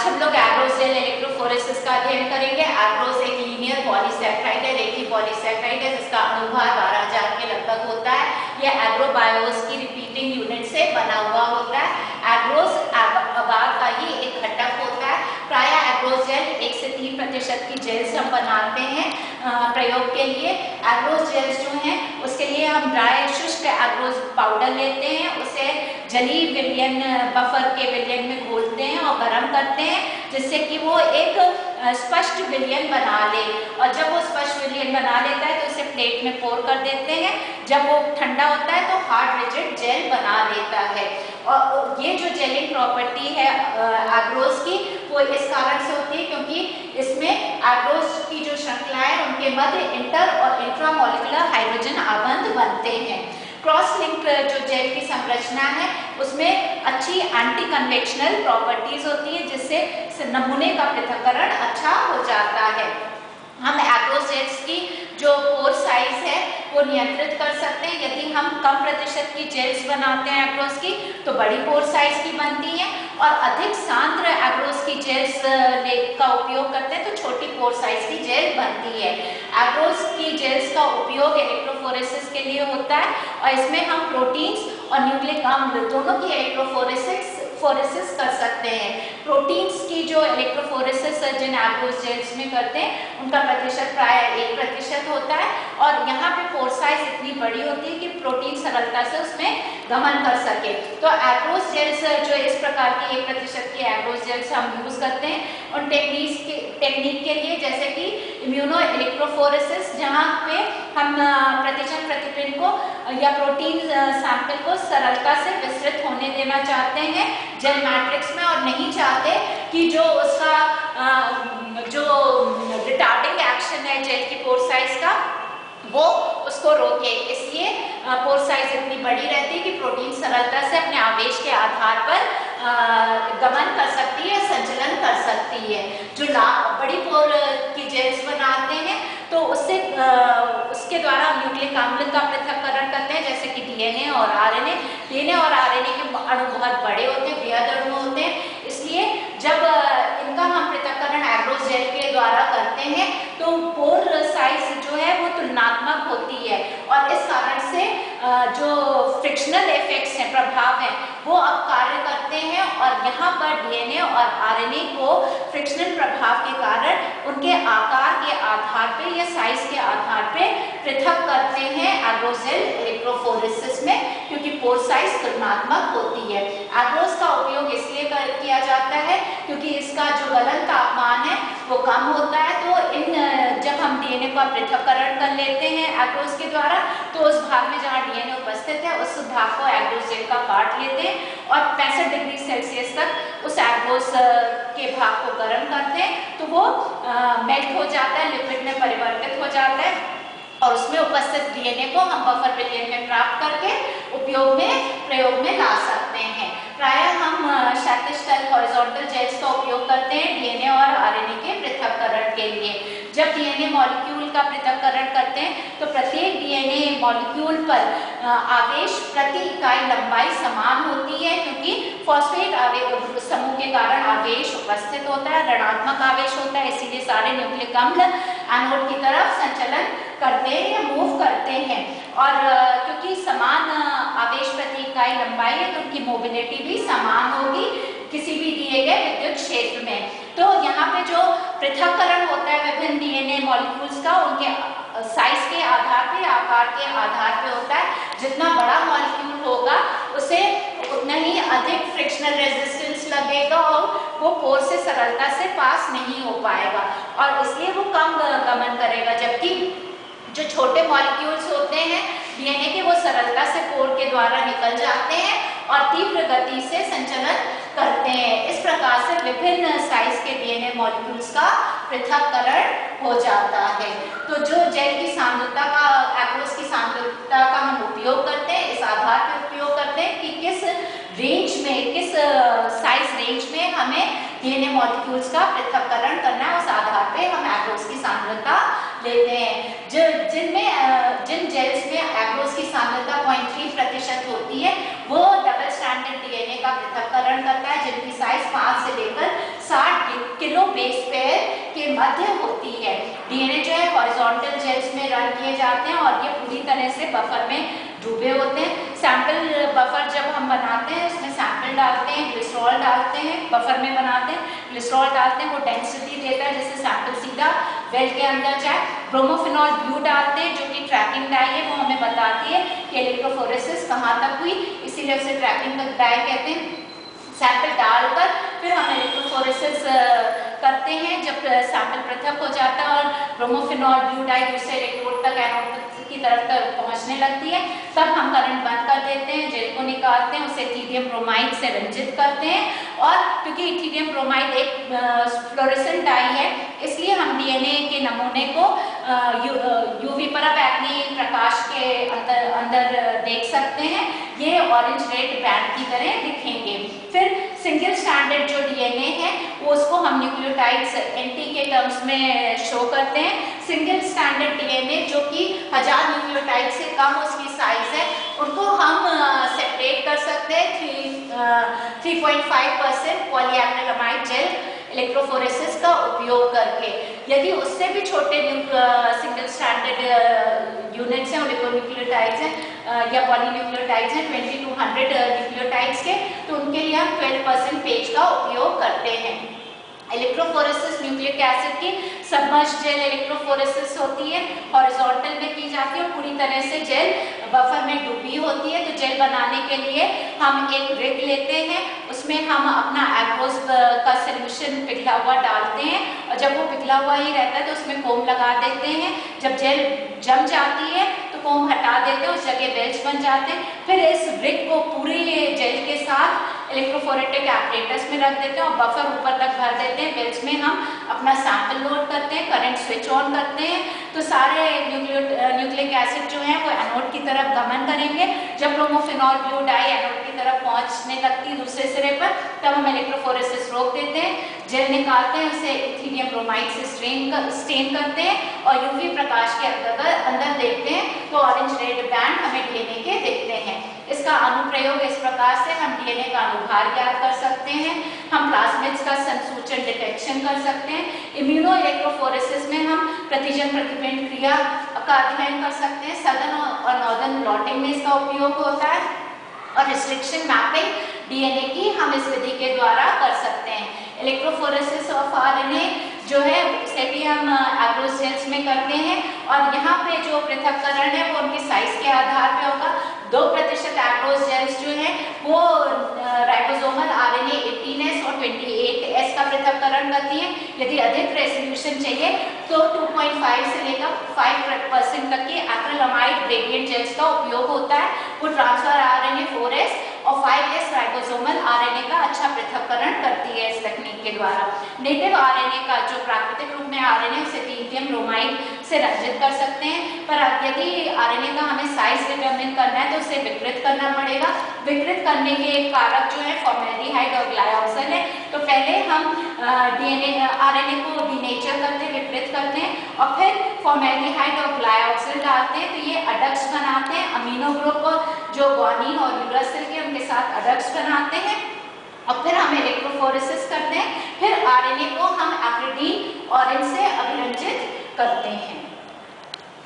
आज हम लोग एग्रोस जेल इलेक्ट्रोफोरेसिस का अध्ययन करेंगे। एग्रोस एक लीनियर पॉलीसैकेराइड है, रेखीय पॉलीसैकेराइड है जिसका अणुभार 12,000 के लगभग होता है। यह एग्रोबायोस की रिपीटिंग यूनिट से बना हुआ होता है। एग्रोस अगार का ही एक घटक होता है। प्रायः एग्रोस जेल 1 से 3% की जेल्स हम बनाते हैं प्रयोग के लिए। एग्रोस जेल्स जो हैं उसके लिए हम ड्राई शुष्क एग्रोस पाउडर लेते हैं, उसे जलीय विलयन बफर के विलयन में घोलते हैं और गर्म करते हैं जिससे कि वो एक स्पष्ट विलयन बना ले। और जब वो स्पष्ट विलयन बना लेता है तो उसे प्लेट में पोर कर देते हैं। जब वो ठंडा होता है तो हार्ड रिजिड जेल बना लेता है। और ये जो जेलिंग प्रॉपर्टी है एग्रोस की वो इस कारण से होती है क्योंकि इसमें एग्रोस की जो श्रृंखला है उनके मध्य इंटर और इंट्रामोलिकुलर हाइड्रोजन आबंध बनते हैं। क्रॉस लिंक जो जेल की संरचना है उसमें अच्छी एंटी कन्वेक्शनल प्रॉपर्टीज होती है जिससे नमूने का पृथक्करण अच्छा हो जाता है। हम एग्रोस जेल्स की जो पोर साइज है वो नियंत्रित कर सकते हैं। यदि हम कम प्रतिशत की जेल्स बनाते हैं एग्रोस की तो बड़ी पोर साइज की बनती हैं, और अधिक सांद्र एग्रोस की जेल्स का उपयोग करते हैं तो छोटी पोर साइज की जेल बनती है। एग्रोस की जेल्स का उपयोग इलेक्ट्रोफोरेसिस के लिए होता है और इसमें हम प्रोटीन्स और न्यूक्लिक अम्ल दोनों की इलेक्ट्रोफोरेसिस कर सकते हैं। प्रोटीन्स की जो इलेक्ट्रोफोरेसिस जिन एग्रोस जेल्स में करते हैं उनका प्रतिशत प्राय 1% होता है, और यहाँ पे पोर साइज इतनी बड़ी होती है कि प्रोटीन सरलता से उसमें गमन कर सके। तो एग्रोस जेल्स जो इस प्रकार की 1% की एग्रोस जेल्स हम यूज करते हैं उन टेक्निक के लिए, जैसे कि इम्यूनो इलेक्ट्रोफोरेसिस जहाँ पे हम प्रतिजन प्रतिपिंड को या प्रोटीन सैंपल को सरलता से विस्तृत होने देना चाहते हैं जेल मैट्रिक्स में, और नहीं चाहते कि जो उसका जो रिटार्डिंग एक्शन है जेल की पोर साइज का वो उसको रोके। इसलिए पोर साइज इतनी बड़ी रहती है कि प्रोटीन सरलता से अपने आवेश के आधार पर गमन कर सकती है, संचलन कर सकती है। जो बड़ी पोर की जेल्स बनाते हैं तो उसके द्वारा न्यूक्लिक अम्ल का पृथक्करण करते हैं, जैसे कि डीएनए और आरएनए। डीएनए और आरएनए के अणु बहुत बड़े होते हैं, बृहद अणु होते हैं, इसलिए जब इनका हम पृथक्करण एग्रोस जेल के द्वारा करते हैं तो पोर साइज जो है वो तुलनात्मक होती है, और इस कारण से जो फ्रिक्शनल इफेक्ट्स हैं, प्रभाव हैं, वो अब कार्य करते हैं, और यहाँ पर डीएनए और आरएनए को फ्रिक्शनल प्रभाव के कारण उनके आकार के आधार पे या साइज के आधार पे पृथक करते हैं एग्रोस जेल इलेक्ट्रोफोरेसिस में, क्योंकि पोर साइज तुलनात्मक होती है। एग्रोस का उपयोग इसलिए किया जाता है क्योंकि इसका जो गलन तापमान है वो कम होता है। तो जब हम डीएनए का पृथक्करण कर लेते हैं एग्रोस के द्वारा तो उस भाग में जहाँ डीएनए उपस्थित है उस भाग को एग्रोस जेल का काट लेते हैं और 65 डिग्री सेल्सियस तक उस एग्रोस के भाग को गर्म करते हैं तो वो मेल्ट हो जाता है, लिक्विड में परिवर्तित हो जाता है, और उसमें उपस्थित डीएनए को हम बफर विलयन में प्राप्त करके प्रयोग में ला सकते हैं। प्रायः हम क्षैतिज तल हॉरिजॉन्टल जेल्स का उपयोग करते हैं डीएनए और आरएनए के पृथक्करण के लिए। जब डीएनए मॉलिक्यूल का पृथक्करण करते हैं तो प्रत्येक डीएनए मॉलिक्यूल पर आवेश प्रति इकाई लंबाई समान होती है, क्योंकि फॉस्फेट समूह के कारण आवेश उपस्थित होता है, ऋणात्मक आवेश होता है, इसीलिए सारे न्यूक्लिक अम्ल एनोड की तरफ संचलन करते हैं या मूव करते हैं। और क्योंकि समान आवेश प्रति इकाई लंबाई है तो उनकी मोबिलिटी भी समान होगी किसी भी दिए गए विद्युत क्षेत्र में। तो यहाँ पे जो पृथक्करण होता है विभिन्न डीएनए मॉलिक्यूल्स का उनके साइज के आधार पे, आकार के आधार पे होता है। जितना बड़ा मॉलिक्यूल होगा उसे उतना ही अधिक फ्रिक्शनल रेजिस्टेंस लगेगा और वो पोर से सरलता से पास नहीं हो पाएगा, और इसलिए वो कम गमन करेगा। जबकि जो छोटे मॉलिक्यूल्स होते हैं डीएनए के वो सरलता से पोर के द्वारा निकल जाते हैं और तीव्र गति से संचलन करते हैं। इस प्रकार से विभिन्न साइज के डीएनए मॉलिक्यूल्स का पृथक्करण हो जाता है। तो जो जेल की सांद्रता का, एग्रोस की सांद्रता का हम उपयोग करते हैं, इस आधार पर उपयोग करते हैं कि किस रेंज में, किस साइज रेंज में हमें डीएनए मॉलिक्यूल्स का पृथक्करण करना है, उस आधार पे हम एग्रोस की सांद्रता लेते हैं। जिन जेल्स में एग्रोस की सांद्रता 0.3% होती है वो डबल स्ट्रैंडेड डीएनए का पृथक्करण करता है, जिनकी साइज 5 से लेकर 60 बेस पेयर के मध्य होती है। डीएनए जो है हॉरिजॉन्टल जेल्स में रन किए जाते हैं और ये पूरी तरह से बफर में डूबे होते हैं। सैंपल बफर जब हम बनाते हैं उसमें सैंपल डालते हैं, ग्लिसरॉल डालते हैं, बफर में बनाते हैं, ग्लिसरॉल डालते हैं, वो डेंसिटी देता है जिससे सैंपल सीधा वेल के अंदर जाए। ब्रोमोफिनॉल ब्लू डालते हैं जो कि ट्रैकिंग डाई है, वो हमें बताती है कि इलेक्ट्रोफोरेसिस कहाँ तक हुई, इसीलिए उसे ट्रैकिंग डाई कहते हैं। सैंपल डालकर फिर हम इलेक्ट्रोफोरेसिस करते हैं। जब सैंपल पृथक हो जाता है और ब्रोमोफिनॉल ब्लू डाई दूसरे इलेक्ट्रोड तक एनोड की तरफ तक पहुंचने लगती है, तब हम करंट बंद कर देते हैं, जेल को निकालते हैं, उसे इथीलियम ब्रोमाइड से रंजित करते हैं। और क्योंकि इथीलियम ब्रोमाइड एक फ्लोरेसेंट डाई है, इसलिए हम डीएनए के नमूने को यूवी पराबैंगनी प्रकाश के अंदर देख सकते हैं। ये ऑरेंज रेड बैंड की तरह दिखेंगे। फिर सिंगल स्टैंडर्ड जो डीएनए है वो उसको हम न्यूक्लियोटाइड्स एनटी के टर्म्स में शो करते हैं। सिंगल स्टैंडर्ड डीएनए जो कि 1000 न्यूक्लियोटाइड से कम उसकी साइज है, उनको हम सेपरेट कर सकते हैं 3.5% पॉलीएक्रिलामाइड जेल इलेक्ट्रोफोरेसिस का उपयोग करके। यदि उससे भी छोटे सिंगल स्टैंडर्ड यूनिट्स हैं, ओलिगोन्यूक्लियोटाइड्स हैं या पॉलीन्यूक्लियोटाइड्स हैं 20 to 100 न्यूक्लियोटाइड्स के, तो उनके लिए हम 12% पेज का उपयोग करते हैं। इलेक्ट्रोफोरेसिस न्यूक्लिक एसिड की सबमर्ज जेल इलेक्ट्रोफोरेसिस होती है, हॉरिजॉन्टल में की जाती है और पूरी तरह से जेल बफर में डूबी होती है। तो जेल बनाने के लिए हम एक रिग लेते हैं, उसमें हम अपना एग्रोस का सॉल्यूशन पिघला हुआ डालते हैं और जब वो पिघला हुआ ही रहता है तो उसमें कोम लगा देते हैं। जब जेल जम जाती है तो कोम हटा देते हैं, उस जगह वेल्स बन जाते हैं। फिर इस रिग को पूरी जेल के साथ इलेक्ट्रोफोरेटिक एपरेटस में रख देते हैं और बफर ऊपर तक भर देते हैं। वेल्स में हम अपना सैंपल लोड करते हैं, करंट स्विच ऑन करते हैं, तो सारे न्यूक्लिक एसिड जो है वो एनोड की तरफ गमन करेंगे। जब ब्रोमोफिनॉल ब्लू डाई एनोड की तरफ पहुंचने लगती है दूसरे सिरे पर, तब हम इलेक्ट्रोफोरेसिस रोक देते हैं, जेल निकालते हैं, उसे इथीलियम ब्रोमाइड से स्टेन करते हैं और यूवी प्रकाश के अंदर देखते हैं तो ऑरेंज रेड बैंड हमें डीएनए के दिखते हैं। इसका अनुप्रयोग इस प्रकार से हम डीएनए का अनुभार ज्ञात कर सकते हैं, हम प्लाज्मिड्स का संसूचन डिटेक्शन कर सकते हैं, इम्यूनो इलेक्ट्रोफोरेसिस में हम प्रतिजन प्रतिपिंड क्रिया का अध्ययन कर सकते हैं, सदर्न और नॉर्दर्न ब्लॉटिंग में इसका उपयोग होता है और रिस्ट्रिक्शन मैपिंग डीएनए की हम इस विधि के द्वारा कर सकते हैं। इलेक्ट्रोफोरेसिस ऑफ आरएनए जो है उसे भी हम एग्रोस जेल्स में करते हैं और यहाँ पे जो पृथक्करण है वो उनकी साइज के आधार पे होगा। 2% एग्रोस जेल्स जो है वो राइबोसोमल आरएनए 18S और 28S का पृथक्करण करती है। यदि अधिक रेजोल्यूशन चाहिए तो 2.5 से लेकर 5% तक की एक्रिलामाइड ग्रेडिएंट जेल्स का उपयोग होता है। वो ट्रांसफर आरएनए 4S और 5S राइबोसोमल आरएनए का अच्छा पृथक्करण करती है इस तकनीक के द्वारा। नेटिव आरएनए का जो प्राकृतिक रूप में आरएनए उसे इथीलियम ब्रोमाइड से रंजित कर सकते हैं, पर यदि आरएनए का हमें साइज डिटरमिन करना है तो उसे विकृत करना पड़ेगा। विकृत करने के कारक जो है फॉर्मेल्डिहाइड और ग्लाइऑक्सिल है। तो पहले हम डीएनए आरएनए को डीनेचर करते हैं, विकृत करते हैं और फिर फॉर्मेल्डिहाइड और ग्लाइऑक्सिल डालते हैं, तो ये अडक्ट्स बनाते हैं। अमीनो ग्रुप जो ग्वानिन और यूरासिल के उनके साथ अडक्ट्स बनाते हैं और फिर हम इलेक्ट्रोफोरेसिस करते हैं। फिर आरएनए को हम एप्रिडीन और इनसे अभिरंजित करते हैं।